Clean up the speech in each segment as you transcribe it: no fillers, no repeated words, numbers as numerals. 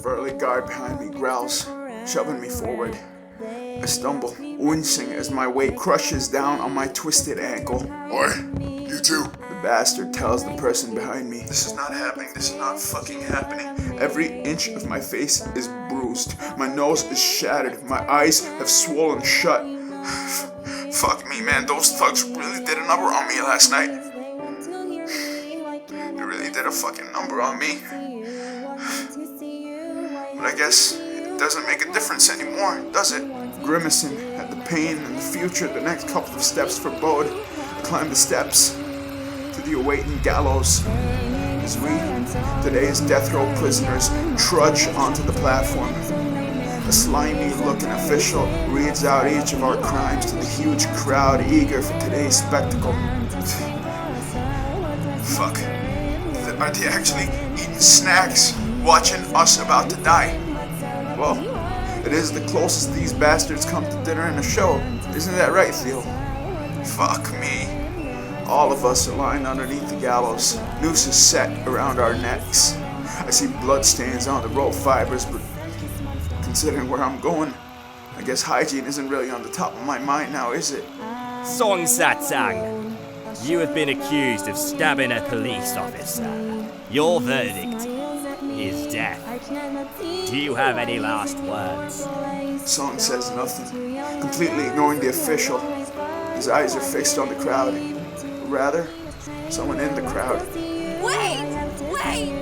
burly guard behind me growls, shoving me forward. I stumble, wincing as my weight crushes down on my twisted ankle. Oi, you two. The bastard tells the person behind me, "This is not happening, this is not fucking happening." Every inch of my face is bruised, my nose is shattered, my eyes have swollen shut. Fuck me, man, those thugs really did a number on me last night. They really did a fucking number on me. But I guess it doesn't make a difference anymore, does it? Grimacing at the pain and the future, the next couple of steps forebode. I climb the steps to the awaiting gallows as we, today's death row prisoners, trudge onto the platform. A slimy-looking official reads out each of our crimes to the huge crowd eager for today's spectacle. Fuck. Are they actually eating snacks, watching us about to die? Well, it is the closest these bastards come to dinner and a show. Isn't that right, Theo? Fuck me. All of us are lying underneath the gallows, nooses set around our necks. I see bloodstains on the rope fibers, but considering where I'm going, I guess hygiene isn't really on the top of my mind now, is it? Song Satsang, you have been accused of stabbing a police officer. Your verdict is death. Do you have any last words? Song says nothing, completely ignoring the official. His eyes are fixed on the crowd. Or rather, someone in the crowd. Wait! Leave!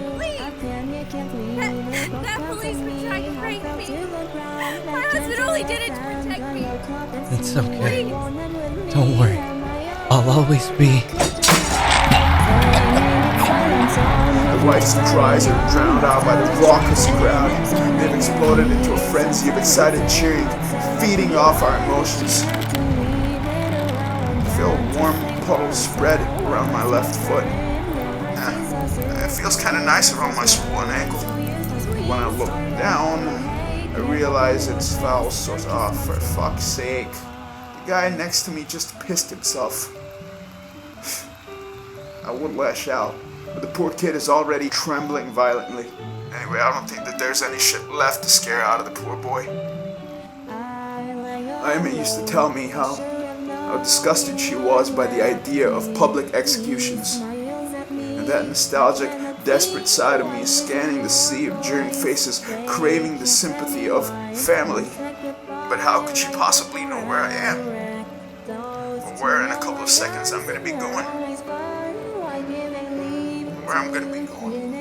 That policeman tried to rape me. My husband only did it to protect me. It's okay. Please. Don't worry. I'll always be... The wife's cries are drowned out by the raucous crowd. They've exploded into a frenzy of excited cheering, feeding off our emotions. I feel a warm puddle spread around my left foot. It feels kind of nice around my swollen ankle. When I look down, I realize it's foul, so for fuck's sake. The guy next to me just pissed himself. I would lash out, but the poor kid is already trembling violently. Anyway, I don't think that there's any shit left to scare out of the poor boy. Aima used to tell me how disgusted she was by the idea of public executions. And that nostalgic, desperate side of me is scanning the sea of jeering faces, craving the sympathy of family. But how could she possibly know where I am? Or where in a couple of seconds I'm going to be going? Where I'm going to be going?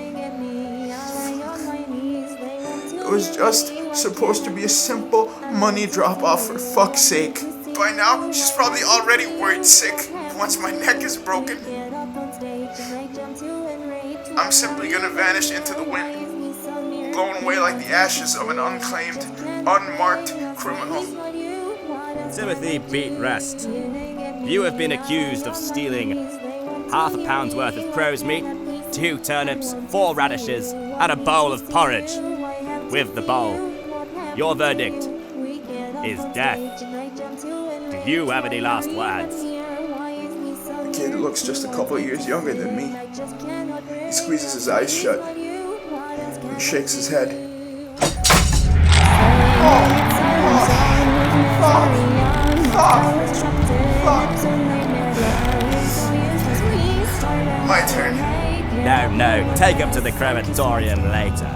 It was just supposed to be a simple money drop-off, for fuck's sake. By now, she's probably already worried sick once my neck is broken. I'm simply gonna vanish into the wind, blown away like the ashes of an unclaimed, unmarked criminal. Timothy Beat Rest, you have been accused of stealing £0.5 pound worth of crow's meat, 2 turnips, 4 radishes, and a bowl of porridge. With the bowl, your verdict is death. Do you have any last words? The kid looks just a couple of years younger than me. He squeezes his eyes shut and shakes his head. My turn. No, take him to the crematorium later.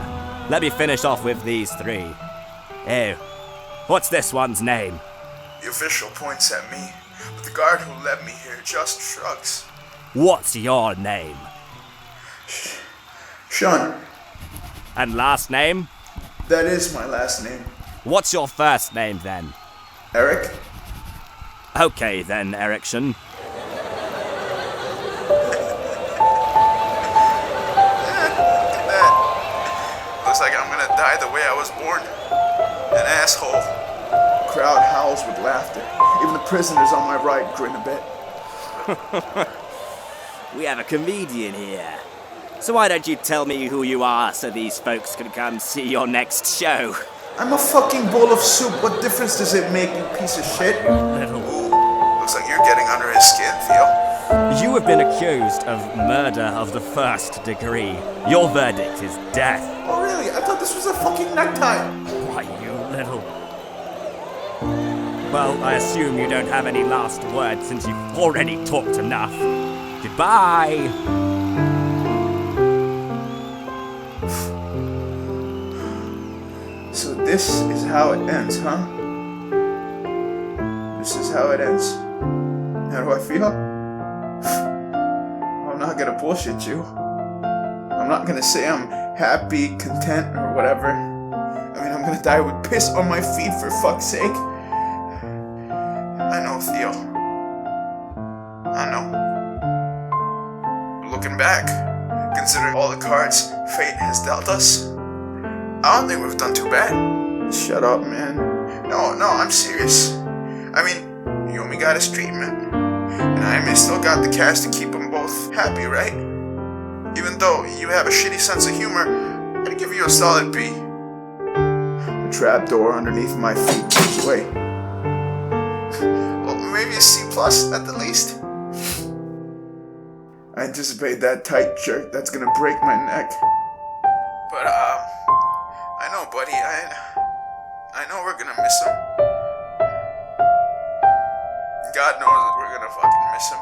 Let me finish off with these 3. Oh, what's this one's name? The official points at me, but the guard who led me here just shrugs. What's your name? Sean. And last name? That is my last name. What's your first name then? Eric? Okay then, Erickson. Looks like I'm gonna die the way I was born. An asshole. The crowd howls with laughter. Even the prisoners on my right grin a bit. We have a comedian here. So why don't you tell me who you are so these folks can come see your next show? I'm a fucking bowl of soup. What difference does it make, you piece of shit? Little. Ooh, looks like you're getting under his skin, Theo. You have been accused of murder of the first degree. Your verdict is death. Oh really? I thought this was a fucking necktie. Why, you little... Well, I assume you don't have any last words since you've already talked enough. Goodbye! So this is how it ends, huh? This is how it ends. How do I feel? I'm not gonna bullshit you. I'm not gonna say I'm happy, content, or whatever. I mean, I'm gonna die with piss on my feet for fuck's sake. I know, Theo. I know. Looking back, considering all the cards fate has dealt us, I don't think we've done too bad. Shut up, man. No, I'm serious. I mean, you and me got his treatment. And I may still got the cash to keep them both happy, right? Even though you have a shitty sense of humor, I'd give you a solid B. The trapdoor underneath my feet gives away. Well, maybe a C+ at the least. I anticipate that tight jerk that's gonna break my neck. But, I know, buddy, I know we're gonna miss him. God knows that we're gonna fucking miss him.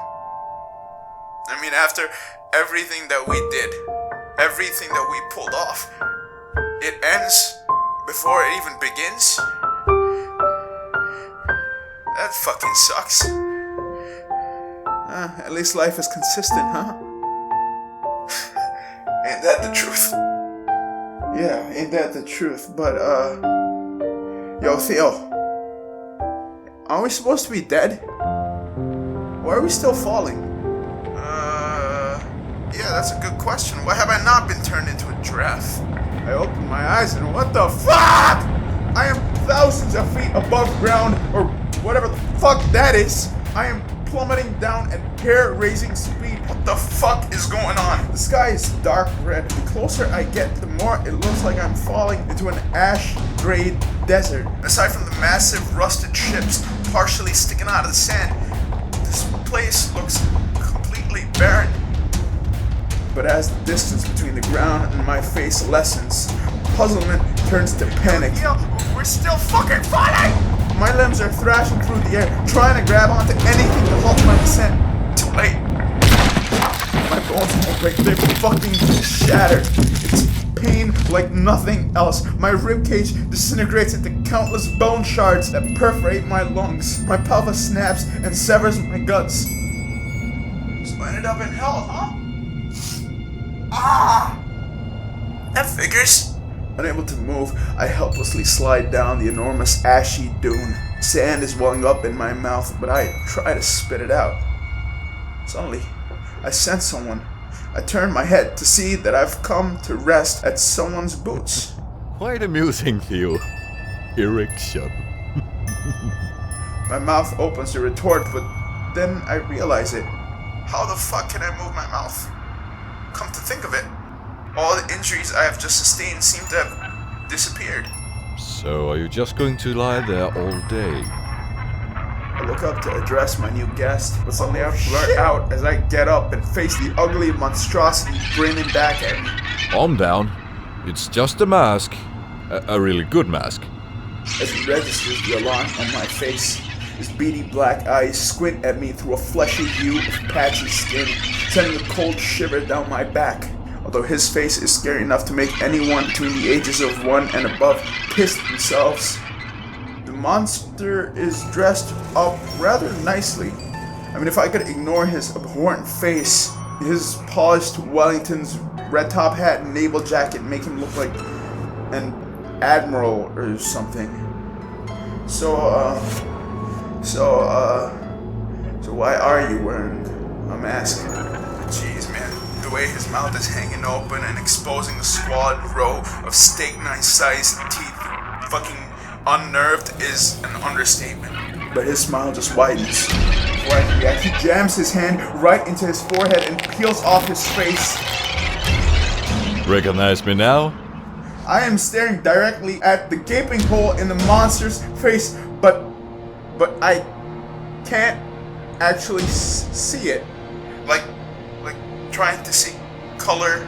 I mean, after everything that we did, everything that we pulled off, it ends before it even begins? That fucking sucks. At least life is consistent, huh? Ain't that the truth? Yeah, ain't that the truth? But, yo, Theo, are we supposed to be dead? Why are we still falling? Yeah, that's a good question. Why have I not been turned into a giraffe? I opened my eyes and what the fuck? I am thousands of feet above ground, or whatever the fuck that is. I am plummeting down at hair-raising speed. What the fuck is going on? The sky is dark red. The closer I get, the more it looks like I'm falling into an ash-grayed desert. Aside from the massive rusted ships partially sticking out of the sand, this place looks completely barren. But as the distance between the ground and my face lessens, puzzlement turns to panic. Yo, we're still fucking falling! My limbs are thrashing through the air, trying to grab onto anything to halt my descent. Too late. My bones won't break, they're fucking shattered. It's pain like nothing else. My ribcage disintegrates into countless bone shards that perforate my lungs. My pelvis snaps and severs my guts. So I ended up in hell, huh? Ah! That figures. Unable to move, I helplessly slide down the enormous ashy dune. Sand is welling up in my mouth, but I try to spit it out. Suddenly, I sense someone. I turn my head to see that I've come to rest at someone's boots. Quite amusing, Theo. Erection. My mouth opens to retort, but then I realize it. How the fuck can I move my mouth? Come to think of it, all the injuries I have just sustained seem to have disappeared. So, are you just going to lie there all day? I look up to address my new guest, but suddenly I blurt out as I get up and face the ugly monstrosity grinning back at me. Calm down. It's just a mask. A really good mask. As he registers the alarm on my face, his beady black eyes squint at me through a fleshy hue of patchy skin, sending a cold shiver down my back. Although his face is scary enough to make anyone between the ages of 1 and above piss themselves. The monster is dressed up rather nicely. I mean, if I could ignore his abhorrent face, his polished Wellington's red top hat and naval jacket make him look like an admiral or something. So why are you wearing a mask? Jeez, man. The way his mouth is hanging open and exposing a squalid row of steak knife-sized teeth, fucking unnerved, is an understatement. But his smile just widens. Before I can react, he jams his hand right into his forehead and peels off his face. Recognize me now? I am staring directly at the gaping hole in the monster's face, but I can't actually see it. Like trying to see color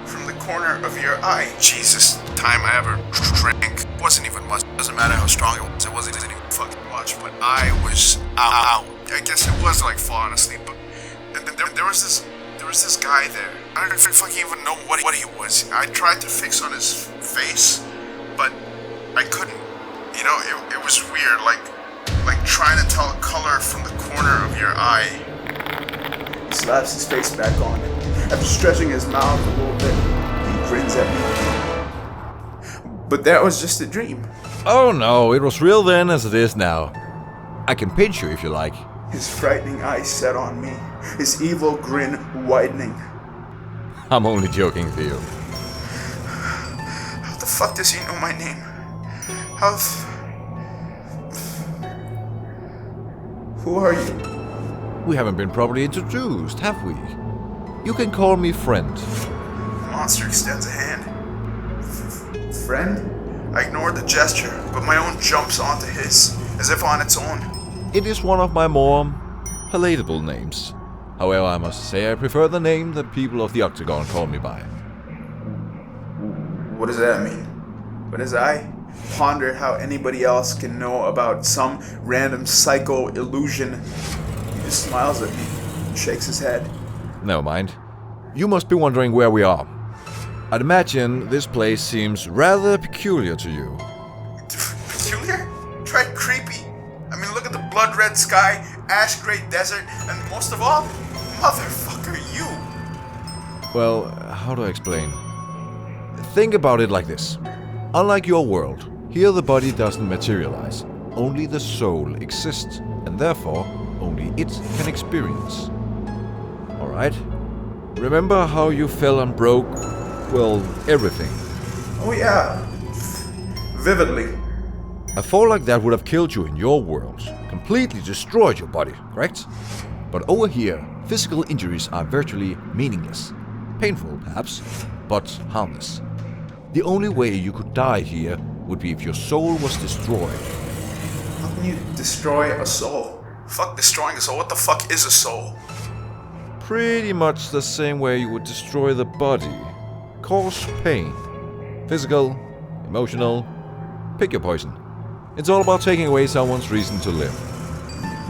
from the corner of your eye. Jesus, the time I ever drank wasn't even much. Doesn't matter how strong it was. It wasn't even fucking much. But I was out. I guess it was like falling asleep. But and then there was this guy there. I don't fucking even know what he was. I tried to fix on his face, but I couldn't. You know, it was weird. Like trying to tell color from the corner of your eye. He slaps his face back on. After stretching his mouth a little bit, he grins at me. But that was just a dream. Oh no, it was real then as it is now. I can pinch you if you like. His frightening eyes set on me, his evil grin widening. I'm only joking, Theo. How the fuck does he know my name? Who are you? We haven't been properly introduced, have we? You can call me friend. The monster extends a hand. Friend? I ignore the gesture, but my own jumps onto his, as if on its own. It is one of my more palatable names. However, I must say I prefer the name that people of the Octagon call me by. What does that mean? But as I ponder how anybody else can know about some random psycho illusion, he just smiles at me and shakes his head. Never mind. You must be wondering where we are. I'd imagine this place seems rather peculiar to you. Peculiar? Try creepy. I mean, look at the blood red sky, ash gray desert, and most of all, motherfucker, you. Well, how do I explain? Think about it like this. Unlike your world, here the body doesn't materialize. Only the soul exists, and therefore, only it can experience. Alright? Remember how you fell and broke, well, everything? Oh yeah, vividly. A fall like that would have killed you in your world, completely destroyed your body, correct? But over here, physical injuries are virtually meaningless. Painful, perhaps, but harmless. The only way you could die here would be if your soul was destroyed. How can you destroy a soul? Fuck destroying a soul. What the fuck is a soul? Pretty much the same way you would destroy the body. Cause pain. Physical, emotional, pick your poison. It's all about taking away someone's reason to live.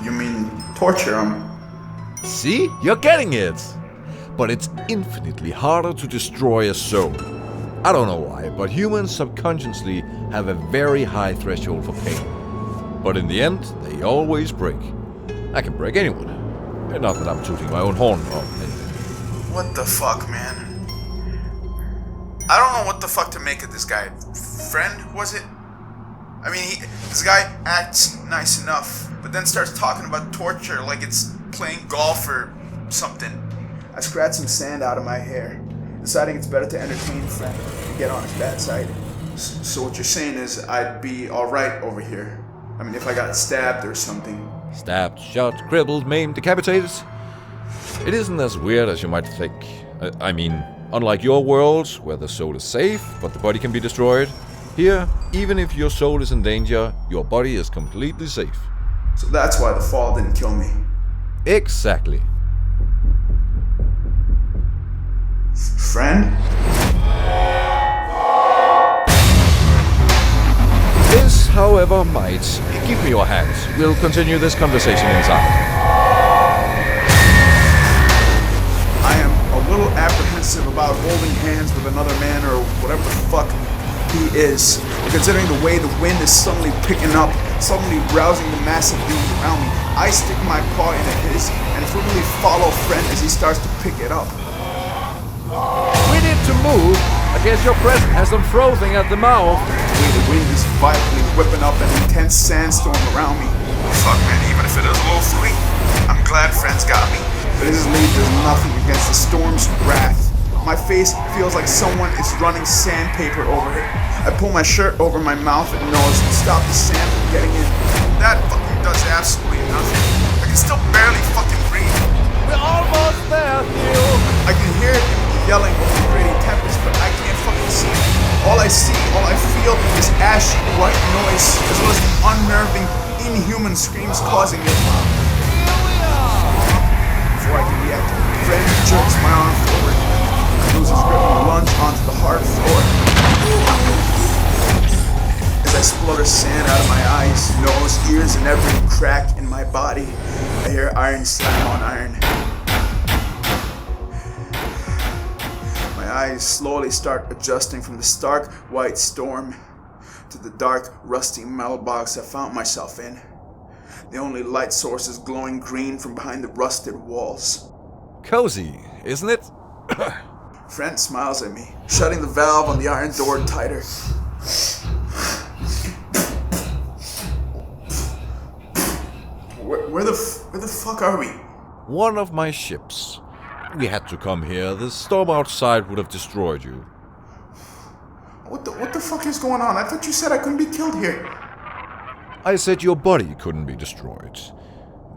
You mean torture them? See? You're getting it! But it's infinitely harder to destroy a soul. I don't know why, but humans subconsciously have a very high threshold for pain. But in the end, they always break. I can break anyone. Not that I'm tooting my own horn or anything. What the fuck, man? I don't know what the fuck to make of this guy. Friend, was it? I mean, this guy acts nice enough, but then starts talking about torture like it's playing golf or something. I scratch some sand out of my hair, deciding it's better to entertain Friend and get on his bad side. So what you're saying is I'd be alright over here? I mean, if I got stabbed or something. Stabbed, shot, crippled, maimed, decapitated? It isn't as weird as you might think. I mean, unlike your world, where the soul is safe, but the body can be destroyed, here, even if your soul is in danger, your body is completely safe. So that's why the fall didn't kill me. Exactly. Friend? This, however, might. Give me your hand. We'll continue this conversation inside. I am a little apprehensive about holding hands with another man or whatever the fuck he is, considering the way the wind is suddenly picking up, suddenly rousing the massive being around me. I stick my paw into his and firmly follow Friend as he starts to pick it up. We need to move. I guess your present has them frothing at the mouth. The wind is violently whipping up an intense sandstorm around me. Fuck, man, even if it is a little free, I'm glad Friend's got me. But his lead does nothing against the storm's wrath. My face feels like someone is running sandpaper over it. I pull my shirt over my mouth and nose to stop the sand from getting in. That fucking does absolutely nothing. I can still barely fucking breathe. We're almost there, Theo. I can hear him yelling over the gritty tempest, but I can't fucking see it. All I feel is ashy white noise, as well as the unnerving, inhuman screams causing it. Before I can react, I splutter sand out of my eyes, nose, ears, and every crack in my body. I hear iron slam on iron. My eyes slowly start adjusting from the stark white storm to the dark, rusty metal box I found myself in. The only light source is glowing green from behind the rusted walls. Cozy, isn't it? Friend smiles at me, shutting the valve on the iron door tighter. Where the fuck are we? One of my ships. We had to come here. The storm outside would have destroyed you. What the fuck is going on? I thought you said I couldn't be killed here. I said your body couldn't be destroyed.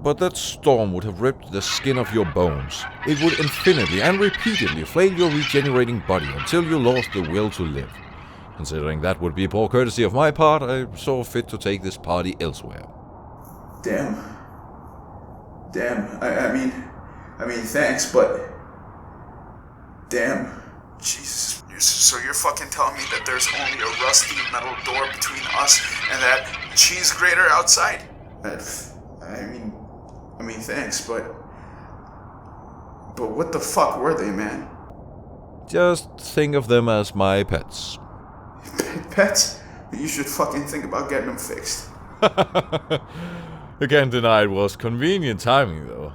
But that storm would have ripped the skin off your bones. It would infinitely and repeatedly flame your regenerating body until you lost the will to live. Considering that would be poor courtesy of my part, I saw fit to take this party elsewhere. Damn. I mean, thanks, but... Damn. Jesus. So you're fucking telling me that there's only a rusty metal door between us and that cheese grater outside? I mean, thanks, but what the fuck were they, man? Just think of them as my pets. Pets? You should fucking think about getting them fixed. I can't deny it was convenient timing, though.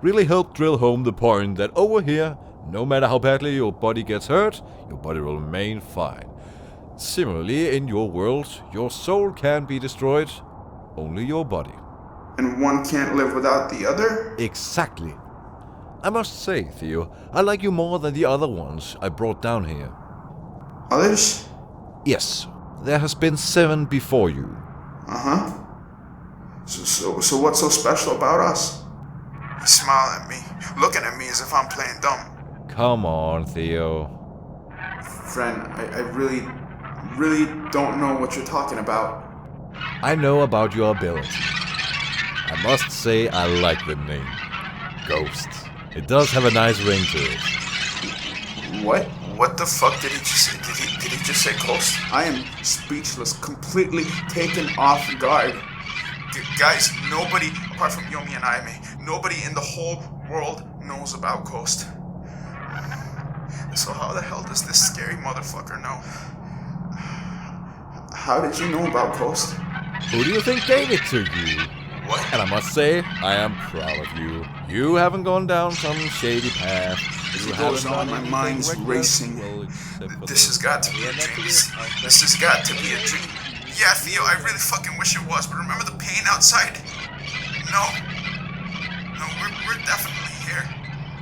Really helped drill home the point that over here, no matter how badly your body gets hurt, your body will remain fine. Similarly, in your world, your soul can be destroyed, only your body. And one can't live without the other? Exactly. I must say, Theo, I like you more than the other ones I brought down here. Others? Yes, there has been 7 before you. Uh-huh. So what's so special about us? You smile at me, looking at me as if I'm playing dumb. Come on, Theo. Friend, I really don't know what you're talking about. I know about your ability. I must say I like the name. Ghost. It does have a nice ring to it. What? What the fuck did he just say? Did he just say ghost? I am speechless, completely taken off guard. Guys, nobody, apart from Yomi and Aime, nobody in the whole world knows about Ghost. So how the hell does this scary motherfucker know? How did you know about Ghost? Who do you think gave it to you? What? And I must say, I am proud of you. You haven't gone down some shady path. As it goes on, my mind's racing. This has got to be a dream. This has got to be a dream. Yeah, Theo, I really fucking wish it was, but remember the pain outside? No, we're definitely here.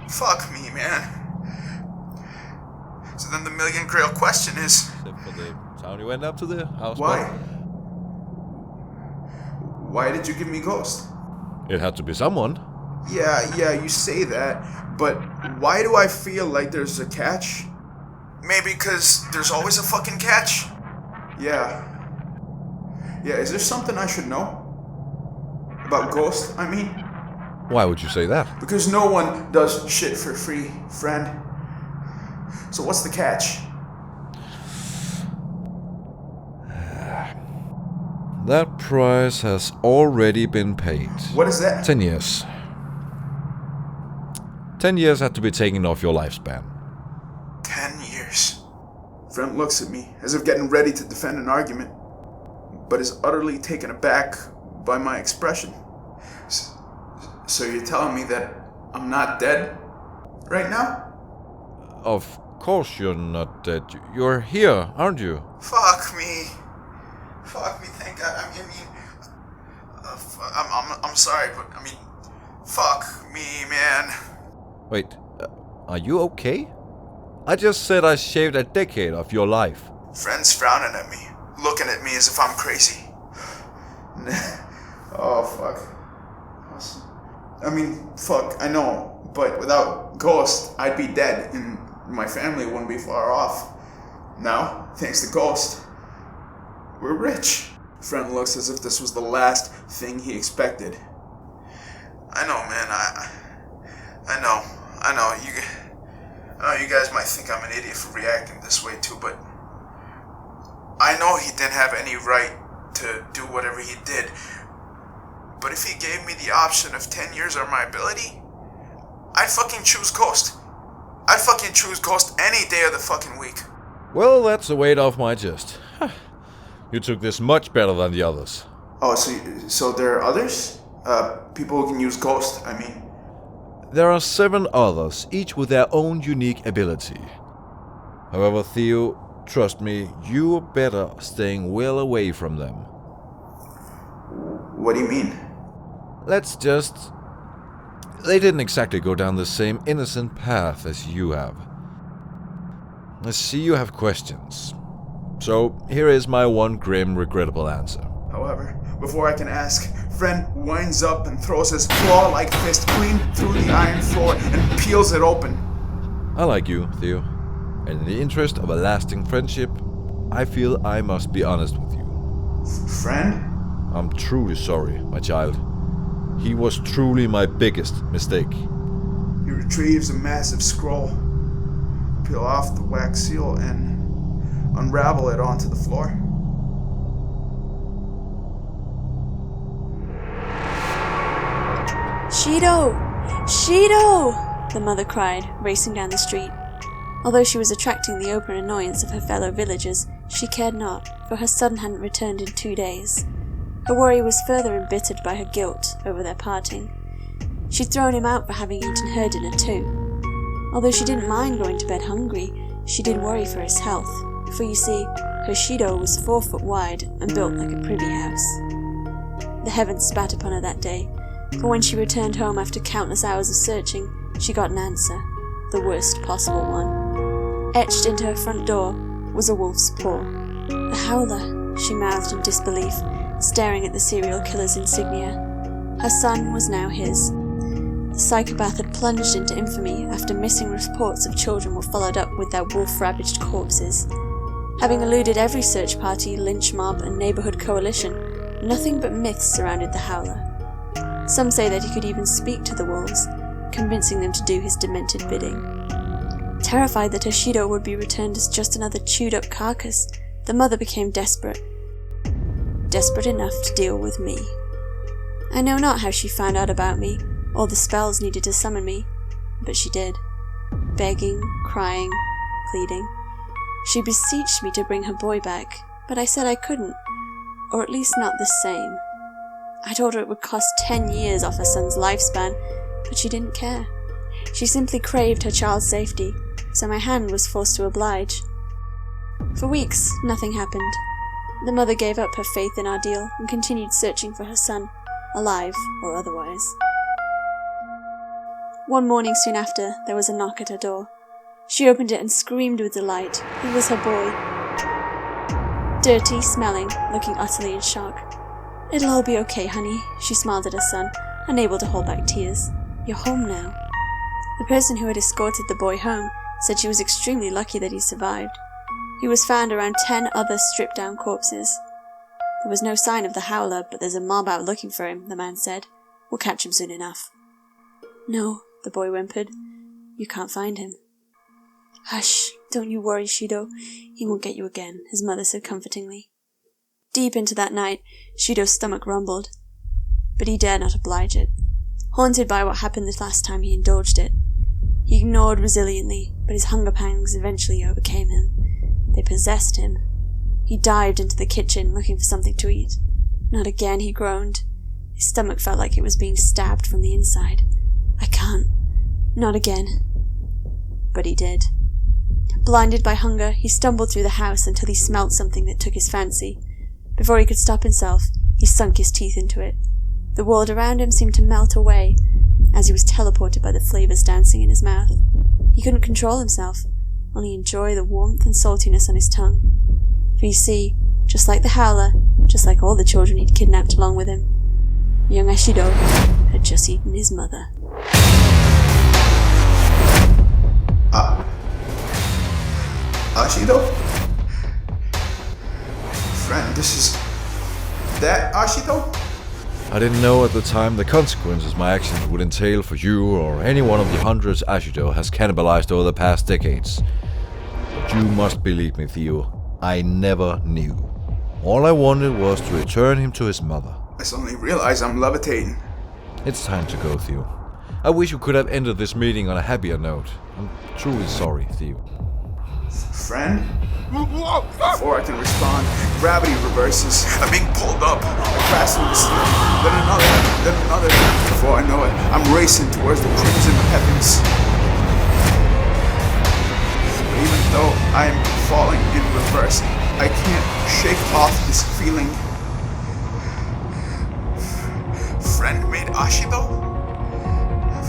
Fuck me, man. So then the million grail question is... Except for the time you went up to the house. Why? Why did you give me Ghost? It had to be someone. Yeah, you say that, but why do I feel like there's a catch? Maybe because there's always a fucking catch? Yeah, is there something I should know? About Ghost, I mean? Why would you say that? Because no one does shit for free, friend. So what's the catch? That price has already been paid. What is that? 10 years. 10 years had to be taken off your lifespan. 10 years. Friend looks at me, as if getting ready to defend an argument, but is utterly taken aback by my expression. So you're telling me that I'm not dead right now? Of course you're not dead. You're here, aren't you? Fuck me, thank God. I'm sorry, but fuck me, man. Wait, are you okay? I just said I shaved a decade of your life. Friend's frowning at me, looking at me as if I'm crazy. Oh, fuck. Fuck, I know, but without Ghost, I'd be dead, and my family wouldn't be far off. Now, thanks to Ghost, we're rich. Friend looks as if this was the last thing he expected. I know, man, I know. You guys might think I'm an idiot for reacting this way too, but I know he didn't have any right to do whatever he did. But if he gave me the option of 10 years or my ability, I'd fucking choose Ghost. I'd fucking choose Ghost any day of the fucking week. Well, that's the weight off my chest. You took this much better than the others. Oh, so there are others? People who can use Ghost, I mean. There are 7 others, each with their own unique ability. However, Theo, trust me, you're better staying well away from them. What do you mean? They didn't exactly go down the same innocent path as you have. I see you have questions. So, here is my one grim, regrettable answer. However, before I can ask, Friend winds up and throws his claw-like fist clean through the iron floor and peels it open. I like you, Theo. And in the interest of a lasting friendship, I feel I must be honest with you. Friend? I'm truly sorry, my child. He was truly my biggest mistake. He retrieves a massive scroll, peel off the wax seal, and unravel it onto the floor. Shido! Shido! The mother cried, racing down the street. Although she was attracting the open annoyance of her fellow villagers, she cared not, for her son hadn't returned in 2 days. Her worry was further embittered by her guilt over their parting. She'd thrown him out for having eaten her dinner too. Although she didn't mind going to bed hungry, she did worry for his health, for you see, her Shido was 4 foot wide and built like a privy house. The heavens spat upon her that day, for when she returned home after countless hours of searching, she got an answer, the worst possible one. Etched into her front door was a wolf's paw. The howler, she mouthed in disbelief, staring at the serial killer's insignia. Her son was now his. The psychopath had plunged into infamy after missing reports of children were followed up with their wolf-ravaged corpses. Having eluded every search party, lynch mob, and neighborhood coalition, nothing but myths surrounded the howler. Some say that he could even speak to the wolves, convincing them to do his demented bidding. Terrified that her Shido would be returned as just another chewed-up carcass, the mother became desperate. Desperate enough to deal with me. I know not how she found out about me, or the spells needed to summon me, but she did. Begging, crying, pleading. She beseeched me to bring her boy back, but I said I couldn't, or at least not the same. I told her it would cost 10 years off her son's lifespan, but she didn't care. She simply craved her child's safety, so my hand was forced to oblige. For weeks, nothing happened. The mother gave up her faith in our deal and continued searching for her son, alive or otherwise. One morning soon after, there was a knock at her door. She opened it and screamed with delight. It was her boy. Dirty, smelling, looking utterly in shock. "It'll all be okay, honey," she smiled at her son, unable to hold back tears. "You're home now." The person who had escorted the boy home said she was extremely lucky that he survived. He was found around 10 other stripped-down corpses. There was no sign of the howler, but there's a mob out looking for him, the man said. "We'll catch him soon enough." "No," the boy whimpered. "You can't find him." "Hush, don't you worry, Shido. He won't get you again," his mother said comfortingly. Deep into that night, Shido's stomach rumbled, but he dared not oblige it. Haunted by what happened the last time he indulged it, he ignored resiliently, but his hunger pangs eventually overcame him. They possessed him. He dived into the kitchen, looking for something to eat. "Not again," he groaned. His stomach felt like it was being stabbed from the inside. "I can't. Not again." But he did. Blinded by hunger, he stumbled through the house until he smelt something that took his fancy. Before he could stop himself, he sunk his teeth into it. The world around him seemed to melt away, as he was teleported by the flavors dancing in his mouth. He couldn't control himself, only enjoy the warmth and saltiness on his tongue. For you see, just like the howler, just like all the children he'd kidnapped along with him, young Ashido had just eaten his mother. Ashido? Friend, this is... that Ashido? I didn't know at the time the consequences my actions would entail for you or any one of the hundreds Ashido has cannibalized over the past decades. But you must believe me, Theo. I never knew. All I wanted was to return him to his mother. I suddenly realize I'm levitating. It's time to go, Theo. I wish we could have ended this meeting on a happier note. I'm truly sorry, Theo. Friend? Before I can respond, gravity reverses. I'm being pulled up. I crash through the ceiling, then another. Before I know it, I'm racing towards the crimson heavens. But even though I am falling in reverse, I can't shake off this feeling. Friend made Ashido?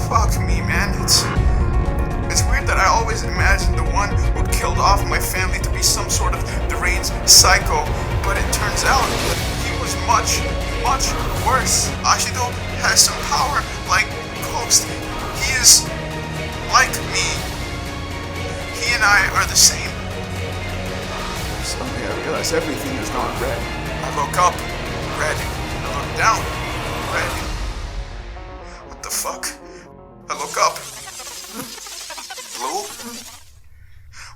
Fuck me, man. It's weird that I always imagined the one who killed off my family to be some sort of deranged psycho, but it turns out he was much, much worse. Ashido has some power like Ghost. He is like me. He and I are the same. Suddenly I realize everything has gone red. I look up, red. I look down, red. What the fuck? I look up. Blue?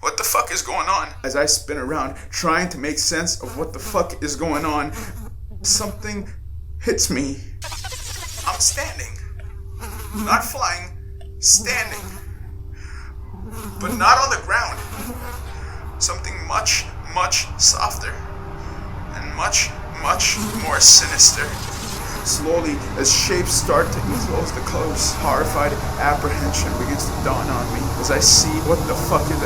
What the fuck is going on? As I spin around, trying to make sense of what the fuck is going on, something hits me. I'm standing. Not flying, standing. But not on the ground. Something much, much softer. And much, much more sinister. Slowly, as shapes start to enclose the clothes, horrified apprehension begins to dawn on me as I see what the fuck is